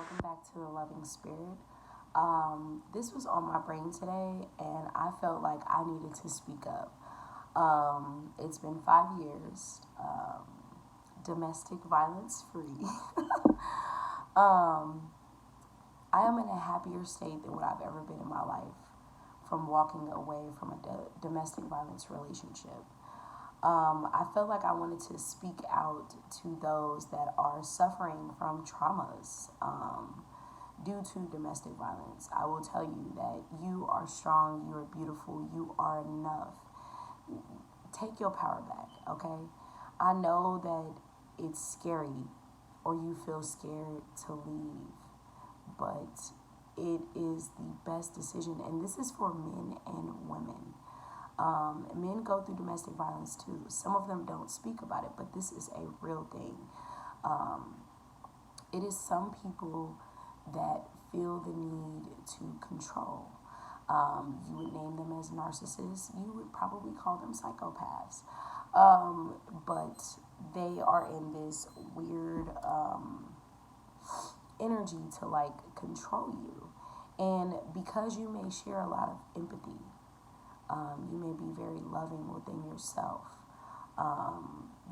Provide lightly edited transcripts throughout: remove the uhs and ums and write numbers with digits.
welcome back to the Loving Spirit. This was on my brain today, and I felt like I needed to speak up. It's been 5 years, domestic violence free. um, I am in a happier state than what I've ever been in my life from walking away from a domestic violence relationship. I felt like I wanted to speak out to those that are suffering from traumas due to domestic violence. I will tell you that you are strong, you are beautiful, you are enough. Take your power back, okay? I know that it's scary or you feel scared to leave, but it is the best decision, and this is for men and women. Men go through domestic violence too. Some of them don't speak about it, but this is a real thing. Um, it is some people that feel the need to control. You would name them as narcissists. You would probably call them psychopaths. But they are in this weird energy to like control you. And because you may share a lot of empathy, you may be very loving within yourself.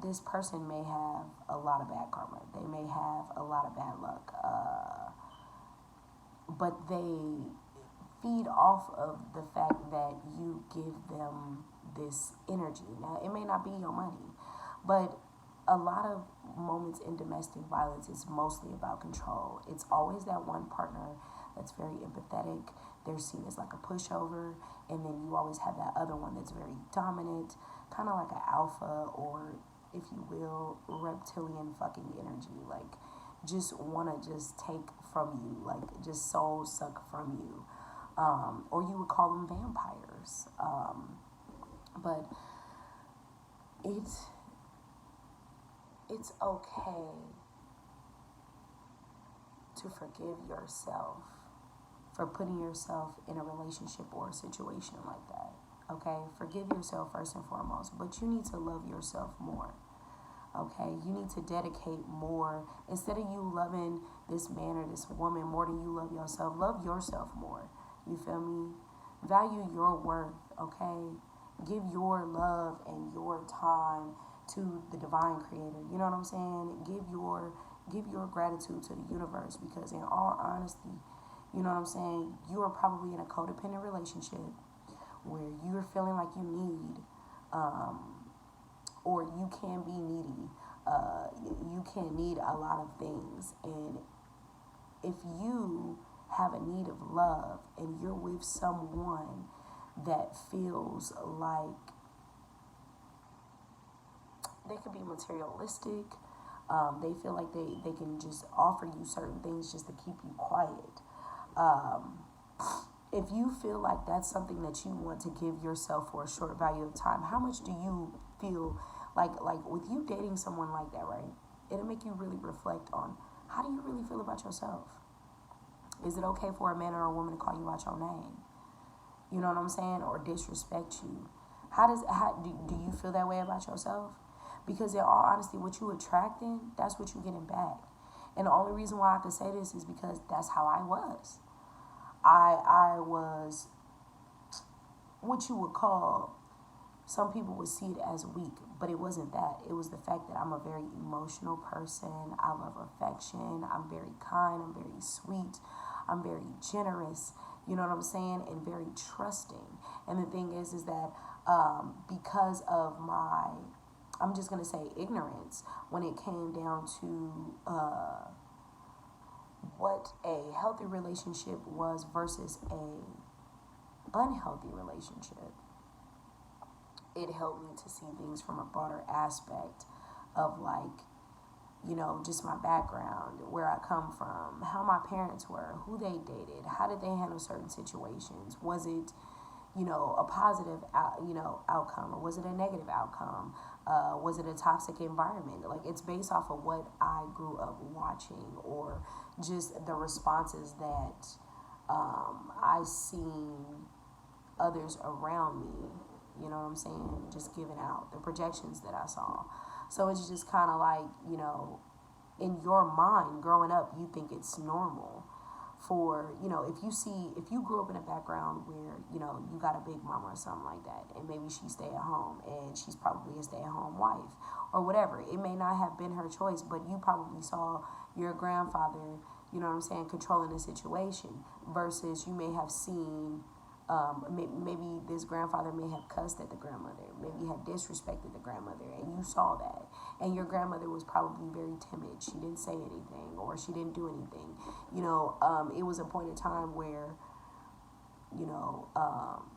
This person may have a lot of bad karma. They may have a lot of bad luck. But they feed off of the fact that you give them this energy. Now, it may not be your money, but a lot of moments in domestic violence is mostly about control. It's always that one partner that's very empathetic. They're seen as like a pushover, and then you always have that other one that's very dominant, kind of like an alpha, or if you will, reptilian fucking energy. Like, just want to just take from you, like just soul suck from you. Or you would call them vampires. But it's it's okay to forgive yourself for putting yourself in a relationship or a situation like that. Okay? Forgive yourself first and foremost, but you need to love yourself more. Okay? You need to dedicate more. Instead of you loving this man or this woman more than you love yourself more. You feel me? Value your worth, okay? Give your love and your time to the divine creator. You know what I'm saying? Give your gratitude to the universe, because in all honesty, you know what I'm saying, you are probably in a codependent relationship where you're feeling like you need, or you can be needy. You can need a lot of things, and if you have a need of love and you're with someone that feels like they could be materialistic, they feel like they can just offer you certain things just to keep you quiet. Um, if you feel like that's something that you want to give yourself for a short value of time, how much do you feel like with you dating someone like that, right? It'll make you really reflect on, how do you really feel about yourself? Is it okay for a man or a woman to call you out your name? You know what I'm saying? Or disrespect you? Do you feel that way about yourself? Because in all honesty, what you attracting, that's what you getting back. And the only reason why I could say this is because that's how I was. I was what you would call, some people would see it as weak, but it wasn't that. It was the fact that I'm a very emotional person. I love affection. I'm very kind. I'm very sweet. I'm very generous. You know what I'm saying? And very trusting. And the thing is that because of my, I'm just going to say ignorance, when it came down to what a healthy relationship was versus a unhealthy relationship, it helped me to see things from a broader aspect of, like, just my background, where I come from, how my parents were, who they dated, how did they handle certain situations. Was it, a positive, outcome, or was it a negative outcome? Was it a toxic environment? Like, it's based off of what I grew up watching, or just the responses that I seen others around me, you know what I'm saying, just giving out, the projections that I saw. So it's just kind of like, in your mind growing up, you think it's normal for, if you grew up in a background where, you got a big mama or something like that, and maybe she stay at home and she's probably a stay at home wife or whatever. It may not have been her choice, but you probably saw your grandfather, controlling the situation versus you may have seen, maybe this grandfather may have cussed at the grandmother, maybe had disrespected the grandmother, and you saw that. And your grandmother was probably very timid. She didn't say anything or she didn't do anything. It was a point in time where, you know, um,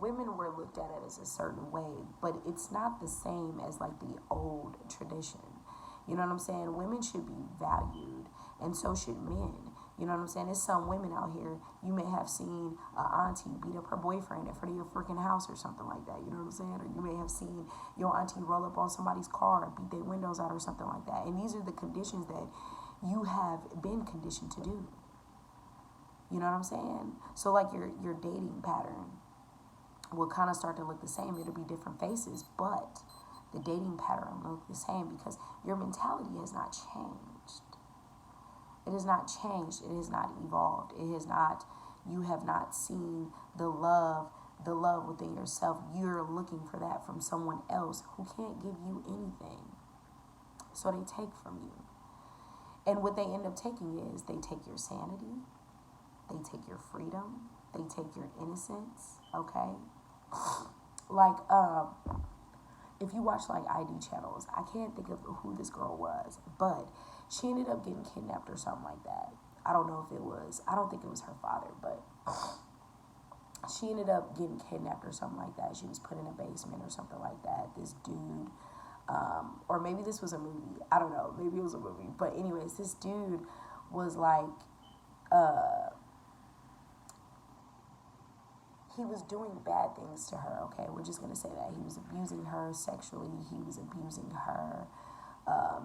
women were looked at it as a certain way, but it's not the same as like the old tradition. You know what I'm saying? Women should be valued, and so should men. You know what I'm saying? There's some women out here, you may have seen an auntie beat up her boyfriend in front of your freaking house or something like that. You know what I'm saying? Or you may have seen your auntie roll up on somebody's car or beat their windows out or something like that. And these are the conditions that you have been conditioned to do. You know what I'm saying? So like your dating pattern will kind of start to look the same. It'll be different faces, but the dating pattern will look the same because your mentality has not changed. It has not changed. It has not evolved. It has not, you have not seen the love within yourself. You're looking for that from someone else who can't give you anything. So they take from you. And what they end up taking is they take your sanity, they take your freedom, they take your innocence, okay? Like, if you watch like ID channels, I can't think of who this girl was, but she ended up getting kidnapped or something like that. I don't think it was her father, but she ended up getting kidnapped or something like that. She was put in a basement or something like that. This dude, or maybe this was a movie. I don't know. Maybe it was a movie. But anyways, this dude was like, he was doing bad things to her, okay? We're just going to say that. He was abusing her sexually. He was abusing her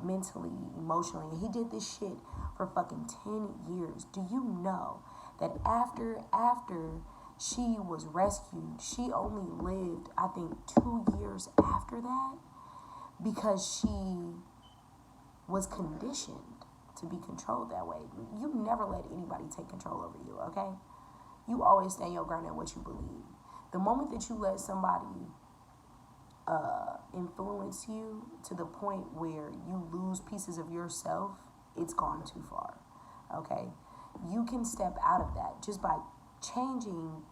mentally, emotionally. And he did this shit for fucking 10 years. Do you know that after she was rescued, she only lived, I think, 2 years after that because she was conditioned to be controlled that way. You never let anybody take control over you, okay? You always stand your ground in what you believe. The moment that you let somebody influence you to the point where you lose pieces of yourself, it's gone too far, okay? You can step out of that just by changing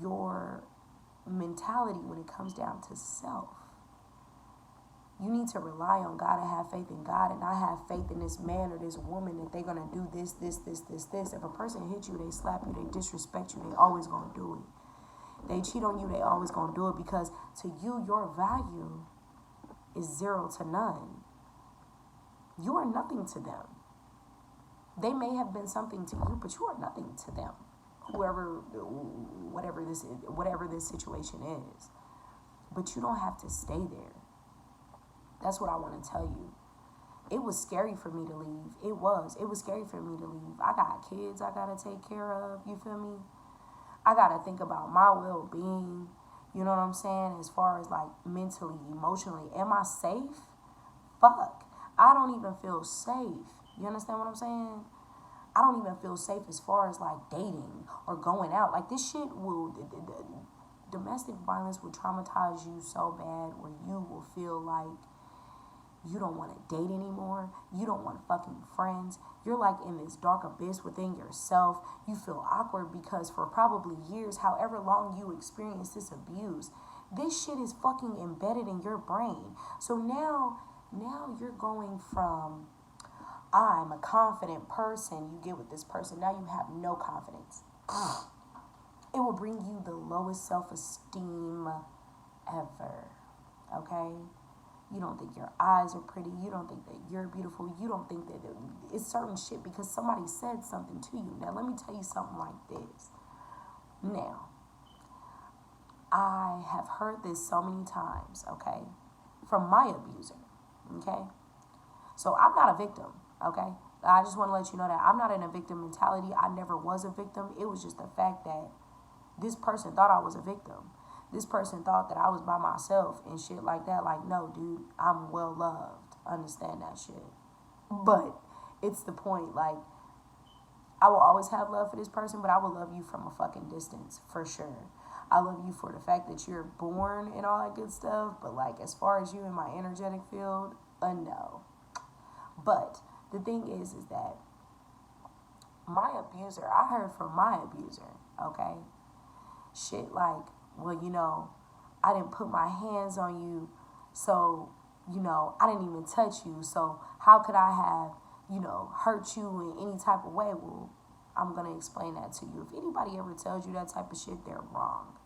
your mentality when it comes down to self. You need to rely on God and have faith in God and not have faith in this man or this woman that they're going to do this. If a person hits you, they slap you, they disrespect you, they always going to do it. They cheat on you, they always going to do it because to you, your value is 0 to none. You are nothing to them. They may have been something to you, but you are nothing to them. Whatever this situation is. But you don't have to stay there. That's what I want to tell you. It was scary for me to leave. It was scary for me to leave. I got kids I got to take care of. You feel me? I got to think about my well-being. You know what I'm saying? As far as like mentally, emotionally. Am I safe? Fuck. I don't even feel safe. You understand what I'm saying? I don't even feel safe as far as like dating or going out. Like this shit will, domestic violence will traumatize you so bad where you will feel like you don't want to date anymore. You don't want fucking friends. You're like in this dark abyss within yourself. You feel awkward because for probably years, however long you experience this abuse, this shit is fucking embedded in your brain. So now you're going from, I'm a confident person. You get with this person. Now you have no confidence. It will bring you the lowest self-esteem ever. Okay? You don't think your eyes are pretty. You don't think that you're beautiful. You don't think that it's certain shit because somebody said something to you. Now, let me tell you something like this. Now, I have heard this so many times, okay, from my abuser, okay? So I'm not a victim, okay? I just want to let you know that I'm not in a victim mentality. I never was a victim. It was just the fact that this person thought I was a victim. this person thought that I was by myself and shit like that. Like, no, dude, I'm well loved. Understand that shit. But it's the point, like, I will always have love for this person, but I will love you from a fucking distance, for sure. I love you for the fact that you're born and all that good stuff, but like, as far as you in my energetic field, no. But the thing is that my abuser, I heard from my abuser, okay? Shit like, well, I didn't put my hands on you, so, I didn't even touch you, so how could I have, hurt you in any type of way? Well, I'm going to explain that to you. If anybody ever tells you that type of shit, they're wrong.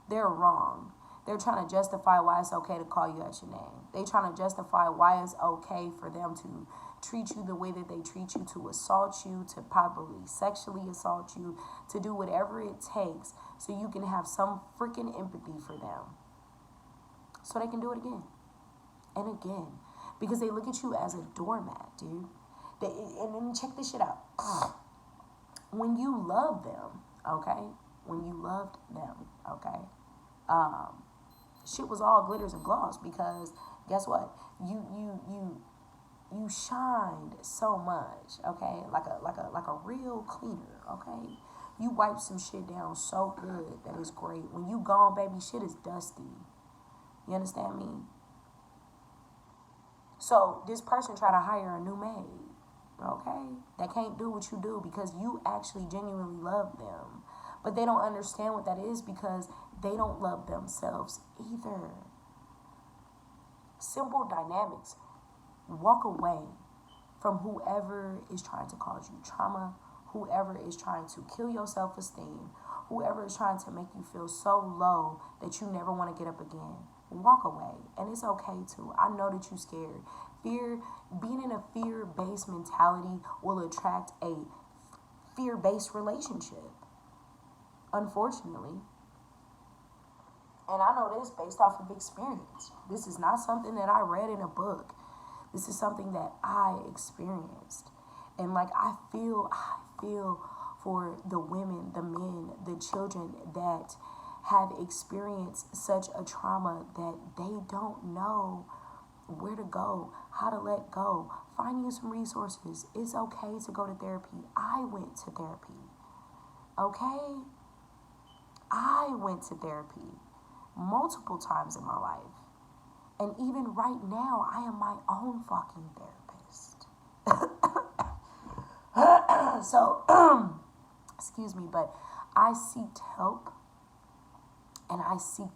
They're wrong. They're trying to justify why it's okay to call you at your name. They're trying to justify why it's okay for them to treat you the way that they treat you, to assault you, to probably sexually assault you, to do whatever it takes so you can have some freaking empathy for them. So they can do it again and again. Because they look at you as a doormat, dude. And then check this shit out. When you love them, okay? When you loved them, okay? Shit was all glitters and gloss, because guess what? You shined so much, okay? Like a real cleaner, okay? You wipe some shit down so good that it's great. When you gone, baby, shit is dusty. You understand me? So this person try to hire a new maid, okay? That can't do what you do because you actually genuinely love them. But they don't understand what that is because they don't love themselves either. Simple dynamics. Walk away from whoever is trying to cause you trauma, whoever is trying to kill your self-esteem, whoever is trying to make you feel so low that you never want to get up again. Walk away. And it's okay to. I know that you're scared. Being in a fear-based mentality will attract a fear-based relationship. Unfortunately. And I know this based off of experience. This is not something that I read in a book. This is something that I experienced. And like, I feel for the women, the men, the children that have experienced such a trauma that they don't know where to go, how to let go. Find you some resources. It's okay to go to therapy. I went to therapy. Okay? I went to therapy multiple times in my life. And even right now, I am my own fucking therapist. So, excuse me, but I seeked help. And I seek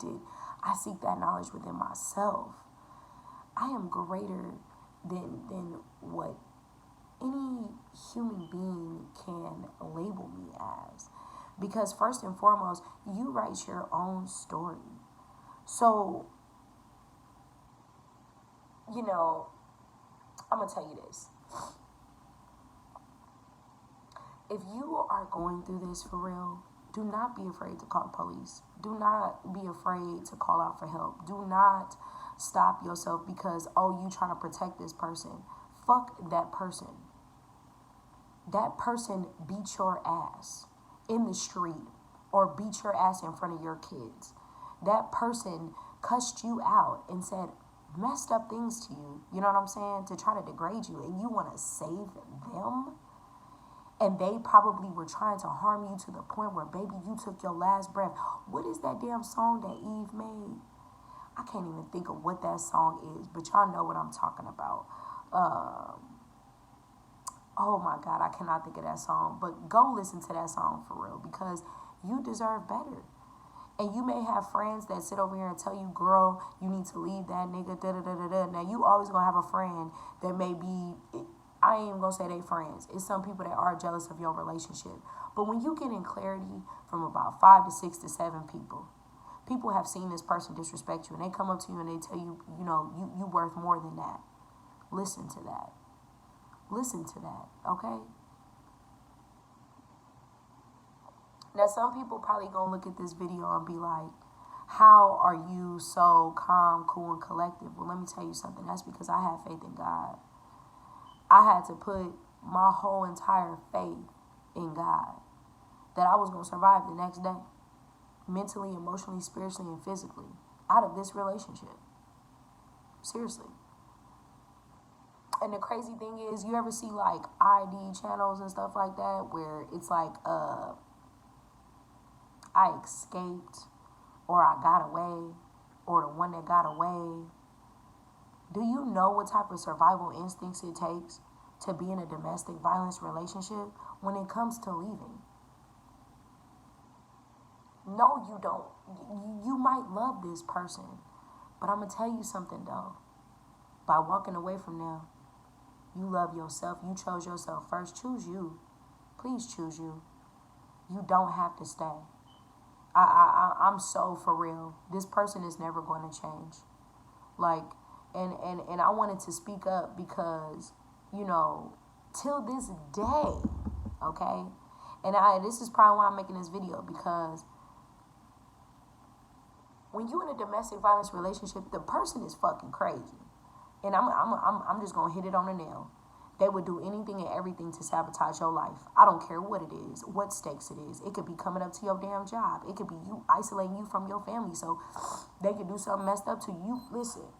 that knowledge within myself. I am greater than what any human being can label me as. Because first and foremost, you write your own story. So, I'm going to tell you this. If you are going through this for real, do not be afraid to call the police. Do not be afraid to call out for help. Do not stop yourself because, you trying to protect this person. Fuck that person. That person beat your ass in the street or beat your ass in front of your kids. That person cussed you out and said messed up things to you, you know what I'm saying, to try to degrade you, and you want to save them? And they probably were trying to harm you to the point where, baby, you took your last breath. What is that damn song that Eve made? I can't even think of what that song is, but y'all know what I'm talking about. Oh my God, I cannot think of that song. But go listen to that song for real, because you deserve better. And you may have friends that sit over here and tell you, girl, you need to leave that nigga, da-da-da-da-da. Now, you always going to have a friend that may be, I ain't even going to say they friends. It's some people that are jealous of your relationship. But when you get in clarity from about 5 to 6 to 7 people have seen this person disrespect you, and they come up to you and they tell you, you worth more than that. Listen to that. Listen to that, okay? Now, some people probably gonna look at this video and be like, how are you so calm, cool, and collective? Well, let me tell you something. That's because I have faith in God. I had to put my whole entire faith in God that I was gonna survive the next day. mentally, emotionally, spiritually, and physically out of this relationship. Seriously. And the crazy thing is, you ever see like ID channels and stuff like that where it's like, I escaped, or I got away, or the one that got away. Do you know what type of survival instincts it takes to be in a domestic violence relationship when it comes to leaving? No, you don't. You might love this person, but I'm going to tell you something though. By walking away from them, you love yourself. You chose yourself first. Choose you. Please choose you. You don't have to stay. I'm so for real. This person is never going to change. Like, and I wanted to speak up because, you know, till this day, okay? And this is probably why I'm making this video, because when you in a domestic violence relationship, the person is fucking crazy. And I'm just gonna hit it on the nail. They would do anything and everything to sabotage your life. I don't care what it is, what stakes it is. It could be coming up to your damn job. It could be you isolating you from your family so they could do something messed up to you. Listen.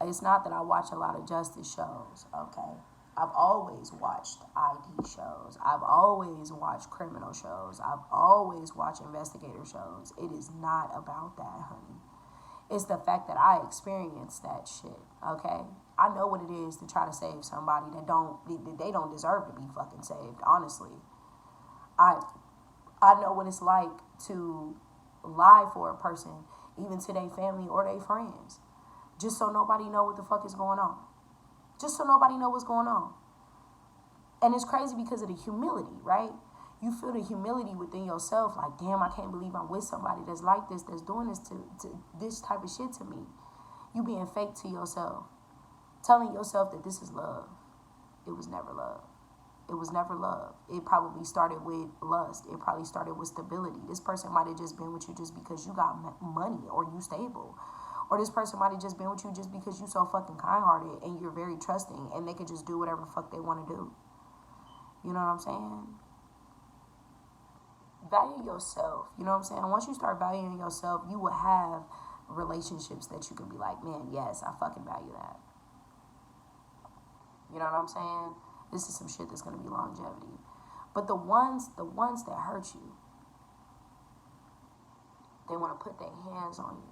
It's not that I watch a lot of justice shows, okay? I've always watched ID shows. I've always watched criminal shows. I've always watched investigator shows. It is not about that, honey. It's the fact that I experienced that shit, okay? I know what it is to try to save somebody that they don't deserve to be fucking saved, honestly. I know what it's like to lie for a person, even to their family or their friends, just so nobody know what the fuck is going on. Just so nobody know what's going on. And it's crazy because of the humility, right? You feel the humility within yourself, like, damn, I can't believe I'm with somebody that's like this, that's doing this to this type of shit to me. You being fake to yourself, telling yourself that this is love. It was never love. It was never love. It probably started with lust. It probably started with stability. This person might have just been with you just because you got money or you stable. Or this person might have just been with you just because you so fucking kind-hearted and you're very trusting and they could just do whatever the fuck they want to do. You know what I'm saying? Value yourself. You know what I'm saying? Once you start valuing yourself, you will have relationships that you can be like, man, yes, I fucking value that. You know what I'm saying? This is some shit that's going to be longevity. But the ones that hurt you, they want to put their hands on you.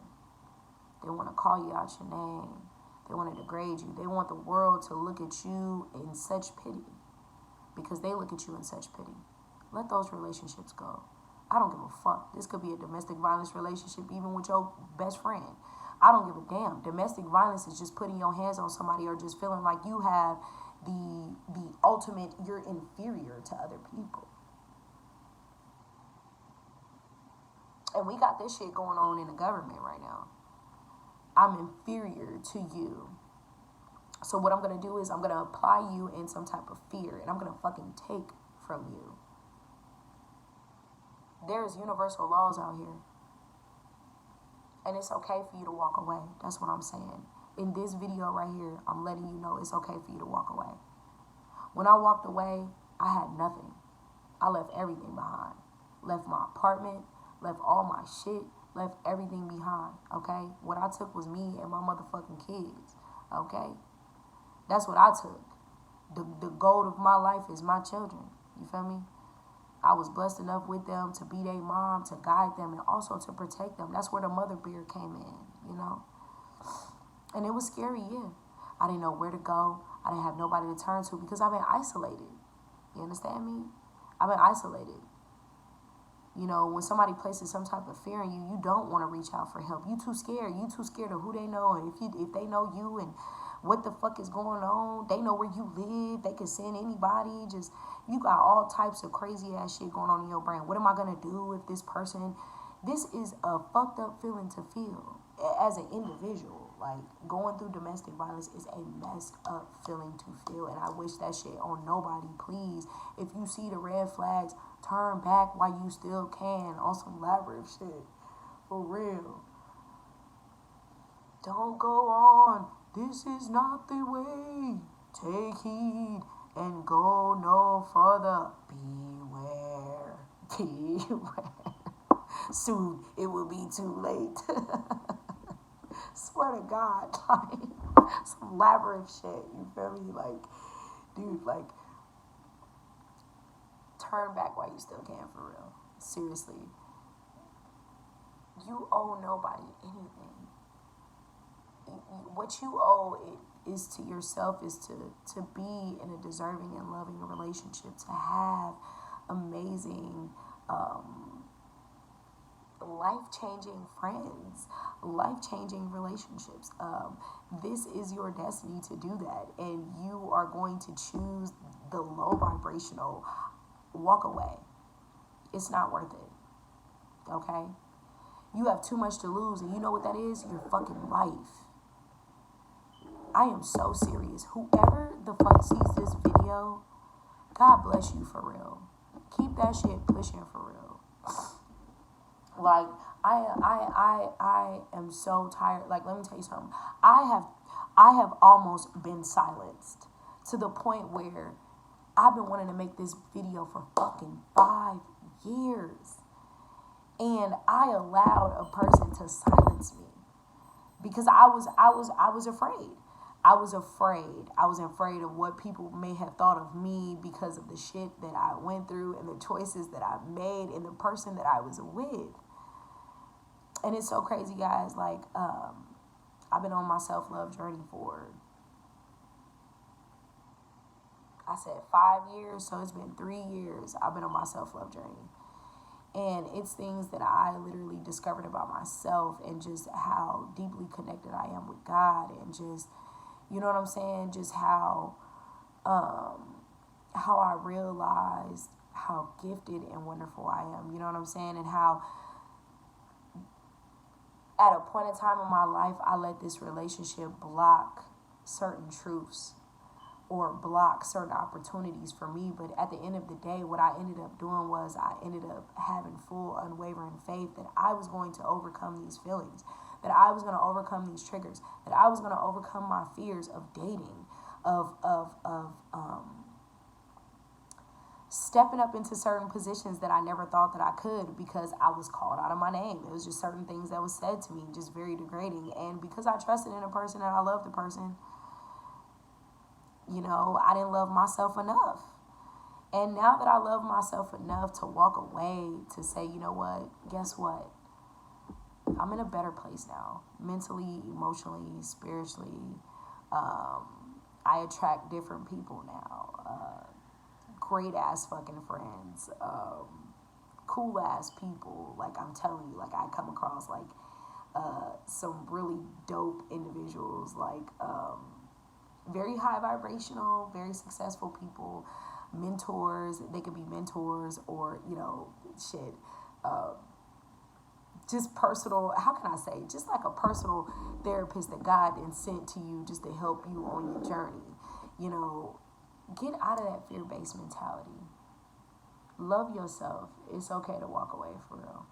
They want to call you out your name. They want to degrade you. They want the world to look at you in such pity because they look at you in such pity. Let those relationships go. I don't give a fuck. This could be a domestic violence relationship even with your best friend. I don't give a damn. Domestic violence is just putting your hands on somebody or just feeling like you have the ultimate, you're inferior to other people. And we got this shit going on in the government right now. I'm inferior to you. So what I'm going to do is I'm going to apply you in some type of fear and I'm going to fucking take from you. There's universal laws out here. And it's okay for you to walk away. That's what I'm saying. In this video right here, I'm letting you know it's okay for you to walk away. When I walked away, I had nothing. I left everything behind. Left my apartment, left all my shit, left everything behind, okay? What I took was me and my motherfucking kids, okay? That's what I took. The goal of my life is my children, you feel me? I was blessed enough with them to be their mom, to guide them, and also to protect them. That's where the mother bear came in, you know? And it was scary, yeah. I didn't know where to go. I didn't have nobody to turn to because I've been isolated. You understand me? I've been isolated. You know, when somebody places some type of fear in you, you don't want to reach out for help. You too scared. You too scared of who they know. And if they know you and what the fuck is going on, they know where you live. They can send anybody. Just, you got all types of crazy ass shit going on in your brain. What am I going to do if this person... This is a fucked up feeling to feel as an individual. Like, going through domestic violence is a messed up feeling to feel. And I wish that shit on nobody. Please, if you see the red flags, turn back while you still can on some labyrinth shit. For real. Don't go on. This is not the way. Take heed and go no further. Beware. Soon it will be too late. Swear to God, like some labyrinth shit. You feel me? Like, dude, like turn back while you still can, for real. Seriously, you owe nobody anything. What you owe it is to yourself, is to be in a deserving and loving relationship, to have amazing, life-changing friends, life-changing relationships. This is your destiny to do that, and you are going to choose the low vibrational walk away. It's not worth it. Okay? You have too much to lose, and you know what that is? Your fucking life. I am so serious. Whoever the fuck sees this video, God bless you, for real. Keep that shit pushing, for real. Like, I am so tired. Like, let me tell you something. I have almost been silenced to the point where I've been wanting to make this video for fucking 5 years. And I allowed a person to silence me because I was afraid. I was afraid. I was afraid of what people may have thought of me because of the shit that I went through and the choices that I made and the person that I was with. And it's so crazy, guys. Like, I've been on my self-love journey for, I said 5 years, so it's been 3 years I've been on my self-love journey. And it's things that I literally discovered about myself, and just how deeply connected I am with God, and just, you know what I'm saying? Just how I realized how gifted and wonderful I am. You know what I'm saying? And how at a point in time in my life, I let this relationship block certain truths or block certain opportunities for me. But at the end of the day, what I ended up doing was I ended up having full, unwavering faith that I was going to overcome these feelings, that I was going to overcome these triggers, that I was going to overcome my fears of dating, of stepping up into certain positions that I never thought that I could, because I was called out of my name. It was just certain things that was said to me, just very degrading. And because I trusted in a person and I loved the person, you know, I didn't love myself enough. And now that I love myself enough to walk away, to say, you know what, guess what? I'm in a better place now, mentally, emotionally, spiritually. I attract different people now. Great ass fucking friends. Cool ass people. Like, I'm telling you, like, I come across like some really dope individuals, like very high vibrational, very successful people, mentors. They could be mentors, or, you know, shit, just personal, how can I say, just like a personal therapist that God then sent to you just to help you on your journey. You know, get out of that fear-based mentality. Love yourself. It's okay to walk away, for real.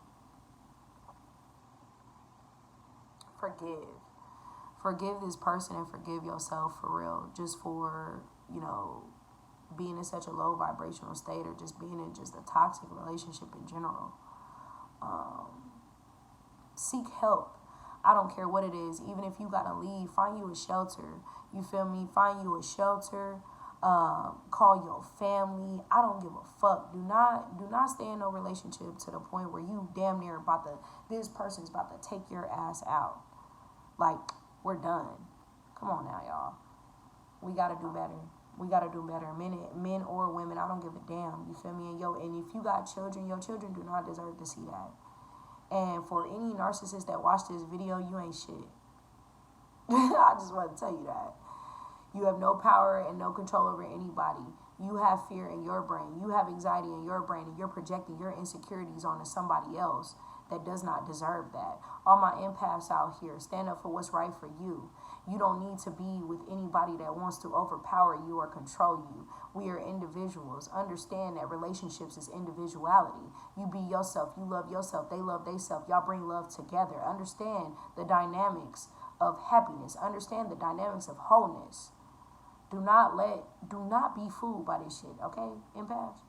Forgive this person and forgive yourself, for real, just for, you know, being in such a low vibrational state, or just being in just a toxic relationship in general. Seek help. I don't care what it is. Even if you gotta leave, find you a shelter. You feel me? Find you a shelter. Call your family. I don't give a fuck. Do not stay in no relationship to the point where you damn near this person's about to take your ass out. Like, we're done. Come on now, y'all. We gotta do better. We gotta do better. Men or women, I don't give a damn. You feel me? And if you got children, your children do not deserve to see that. And for any narcissist that watched this video, you ain't shit. I just want to tell you that. You have no power and no control over anybody. You have fear in your brain. You have anxiety in your brain, and you're projecting your insecurities onto somebody else that does not deserve that. All my empaths out here, stand up for what's right for you. You don't need to be with anybody that wants to overpower you or control you. We are individuals. Understand that relationships is individuality. You be yourself. You love yourself. They love themselves. Y'all bring love together. Understand the dynamics of happiness. Understand the dynamics of wholeness. Do not be fooled by this shit, okay, empaths?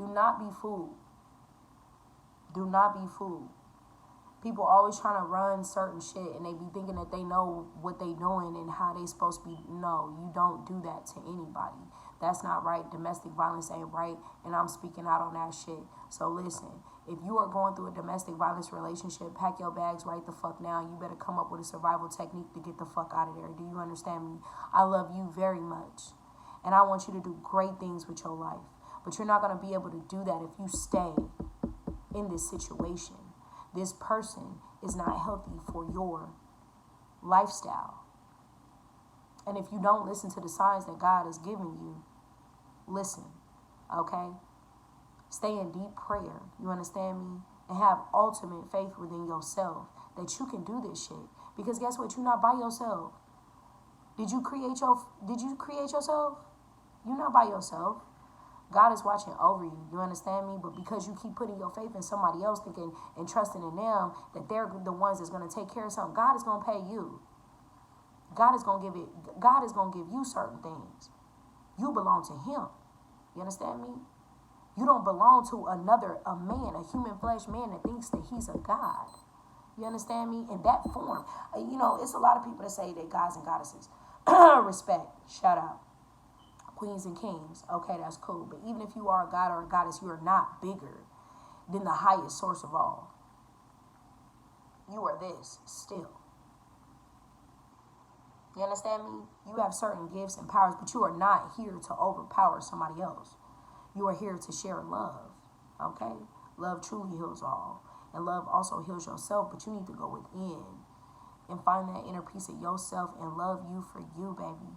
Do not be fooled. Do not be fooled. People always trying to run certain shit and they be thinking that they know what they doing and how they supposed to be. No, you don't do that to anybody. That's not right. Domestic violence ain't right, and I'm speaking out on that shit. So listen, if you are going through a domestic violence relationship, pack your bags right the fuck now. You better come up with a survival technique to get the fuck out of there. Do you understand me? I love you very much, and I want you to do great things with your life. But you're not going to be able to do that if you stay in this situation. This person is not healthy for your lifestyle. And if you don't listen to the signs that God is giving you, listen, okay? Stay in deep prayer, you understand me? And have ultimate faith within yourself that you can do this shit. Because guess what? You're not by yourself. Did you create yourself? You're not by yourself. God is watching over you. You understand me? But because you keep putting your faith in somebody else, thinking and trusting in them that they're the ones that's going to take care of something, God is going to pay you. God is going to give you certain things. You belong to him. You understand me? You don't belong to a man, a human flesh man that thinks that he's a God. You understand me? In that form. It's a lot of people that say they're gods and goddesses. Respect. Shout out. Queens and kings. Okay, that's cool. But even if you are a god or a goddess, you are not bigger than the highest source of all. You are this still. You understand me? You have certain gifts and powers, but you are not here to overpower somebody else. You are here to share love. Okay? Love truly heals all. And love also heals yourself, but you need to go within and find that inner peace of yourself and love you for you, baby.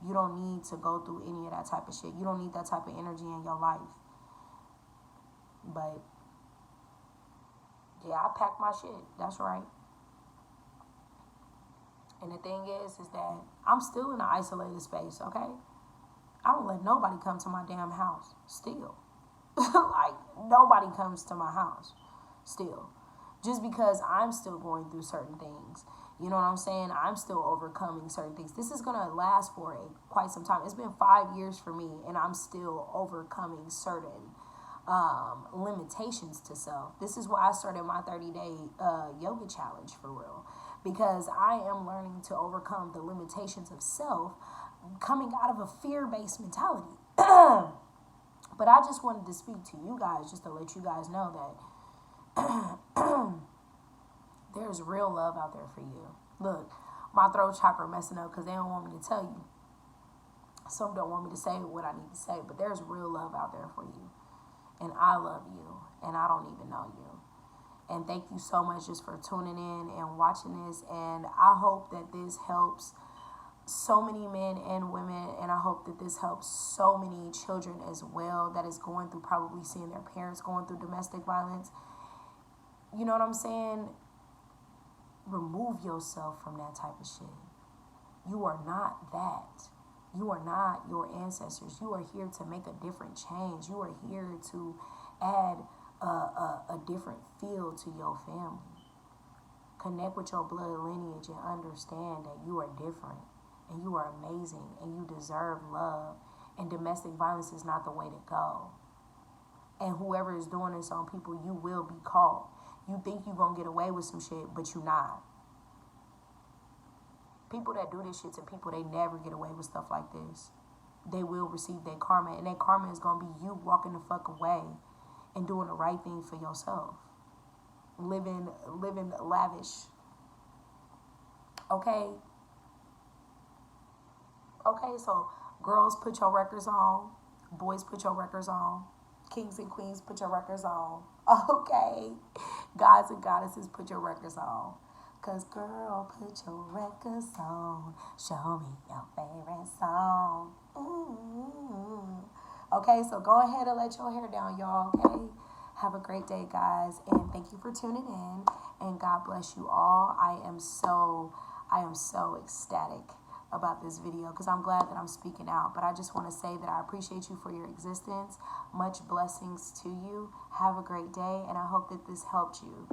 You don't need to go through any of that type of shit. You don't need that type of energy in your life. But, yeah, I packed my shit. That's right. And the thing is that I'm still in an isolated space, okay? I don't let nobody come to my damn house, still. Like, nobody comes to my house, still. Just because I'm still going through certain things. You know what I'm saying? I'm still overcoming certain things. This is going to last for quite some time. It's been 5 years for me, and I'm still overcoming certain limitations to self. This is why I started my 30-day yoga challenge, for real. Because I am learning to overcome the limitations of self coming out of a fear-based mentality. But I just wanted to speak to you guys just to let you guys know that there's real love out there for you. Look, my throat chakra messing up because they don't want me to tell you. Some don't want me to say what I need to say, but there's real love out there for you. And I love you, and I don't even know you. And thank you so much just for tuning in and watching this. And I hope that this helps so many men and women, and I hope that this helps so many children as well that is going through, probably seeing their parents going through domestic violence. You know what I'm saying? Remove yourself from that type of shit. You are not that. You are not your ancestors. You are here to make a different change. You are here to add a different feel to your family. Connect with your blood lineage and understand that you are different and you are amazing and you deserve love. And domestic violence is not the way to go. And whoever is doing this on people, you will be caught. You think you're going to get away with some shit, but you're not. People that do this shit to people, they never get away with stuff like this. They will receive their karma, and their karma is going to be you walking the fuck away and doing the right thing for yourself. Living lavish. Okay? Okay, so girls, put your records on. Boys, put your records on. Kings and queens, put your records on. Okay? Gods and goddesses, put your records on. Cause girl, put your records on. Show me your favorite song. Okay, so go ahead and let your hair down, y'all, okay? Have a great day, guys, and thank you for tuning in, and God bless you all. I am so ecstatic about this video because I'm glad that I'm speaking out, but I just want to say that I appreciate you for your existence. Much blessings to you. Have a great day, and I hope that this helped you.